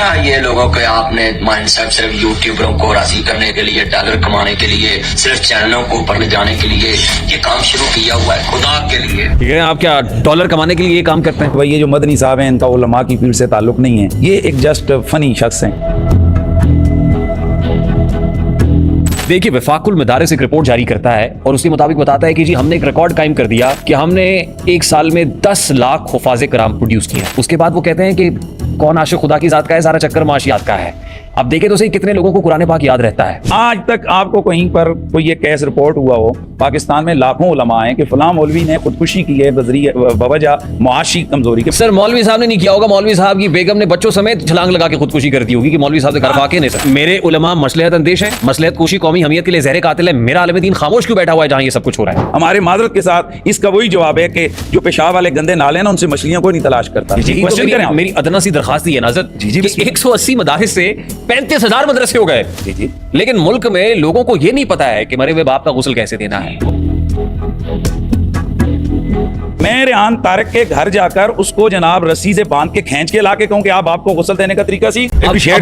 یا یہ لوگوں کے آپ نے مائنڈ سیٹ صرف یوٹیوبروں کو راضی کرنے کے لیے، ڈالر کمانے کے لیے، صرف چینلوں کو اوپر لے جانے کے لیے یہ کام شروع کیا ہوا ہے خدا کے لیے؟ ٹھیک ہے، آپ کیا ڈالر کمانے کے لیے یہ کام کرتے ہیں؟ بھائی یہ جو مدنی صاحب ہیں ان کا علماء کی فیلڈ سے تعلق نہیں ہے، یہ ایک جسٹ فنی شخص ہیں۔ دیکھیے وفاق المدارس ایک رپورٹ جاری کرتا ہے اور اس کے مطابق بتاتا ہے کہ جی ہم نے ایک ریکارڈ قائم کر دیا کہ ہم نے ایک سال میں 10 لاکھ حفاظ کرام پروڈیوس کیا۔ اس کے بعد وہ کہتے ہیں کہ کون عاشق خدا کی ذات کا ہے، سارا چکر معاشیات کا ہے۔ اب دیکھیں تو صحیح کتنے لوگوں کو قرآن پاک یاد رہتا ہے۔ آج تک آپ کو کہیں پر کوئی یہ کیس رپورٹ ہوا ہو پاکستان میں لاکھوں علماء ہیں کہ فلاں مولوی نے خودکشی کی ہے بوجہ معاشی کمزوری کے؟ سر مولوی صاحب نے نہیں کیا ہوگا، مولوی صاحب کی بیگم نے بچوں سمیت چھلانگ لگا کے خودکشی کر دی ہوگی کہ مولوی صاحب سے گھر واقع نہیں سر۔ میرے علماء مصلحت اندیش ہیں، مصلحت کوشی قومی حمیت کے لیے زہر قاتل ہے، میرا عالم دین خاموش کیوں بیٹھا ہوا ہے جہاں یہ سب کچھ ہو رہا ہے؟ ہمارے معذرت کے ساتھ اس کا وہی جواب ہے کہ جو پیشاب والے گندے نالے ہیں نا ان سے مچھلیوں کو نہیں تلاش کرتا۔ میری ادنا سی درخواست یہ ناظر 180 مدارس سے 35,000 مدرسے ہو گئے، لیکن ملک میں لوگوں کو یہ نہیں پتا ہے کہ مرے ہوئے باپ کا غسل کیسے دینا ہے۔ میں ریحان طارق کے گھر جا کر اس کو جناب رسی سے باندھ کے کھینچ کے لا کے کہوں کہ آپ کو غسل دینے کا طریقہ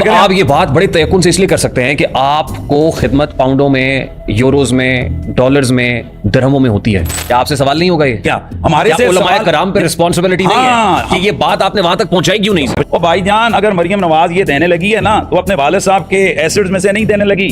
آپ یہ بات بڑے تیقن سے اس لیے کر سکتے ہیں کہ آپ کو خدمت پاؤنڈوں میں، یوروز میں، ڈالرز میں، درہموں میں ہوتی ہے۔ کیا آپ سے سوال نہیں ہوگا یہ؟ کیا ہمارے سے علماء کرام پہ رسپانسبلٹی نہیں ہے کہ یہ بات آپ نے وہاں تک پہنچائی کیوں نہیں؟ او بھائی جان، اگر مریم نواز یہ دینے لگی ہے نا تو اپنے والد صاحب کے ایسڈز میں سے نہیں دینے لگی۔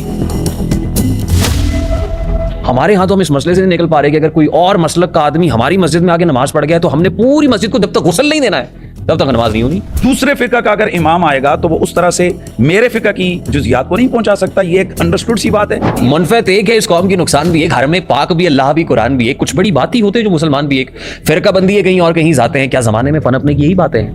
ہمارے ہاں تو ہم اس مسئلے سے نہیں نکل پا رہے کہ اگر کوئی اور مسلک کا آدمی ہماری مسجد میں آگے نماز پڑھ گیا تو ہم نے پوری مسجد کو جب تک غسل نہیں دینا ہے تب تک نماز نہیں ہونی۔ دوسرے فقہ کا اگر امام آئے گا تو وہ اس طرح سے میرے فقہ کی جزیات کو نہیں پہنچا سکتا، یہ ایک انڈرسٹوڈ سی بات ہے۔ منفعت ایک ہے، اس قوم کی نقصان بھی ایک، گھر میں پاک بھی، اللہ بھی، قرآن بھی ایک، کچھ بڑی بات ہی ہوتے ہیں جو مسلمان بھی ایک، فرقہ بندی ہے کہیں اور کہیں جاتے ہیں۔ کیا زمانے میں پنپنے کی یہی بات ہے؟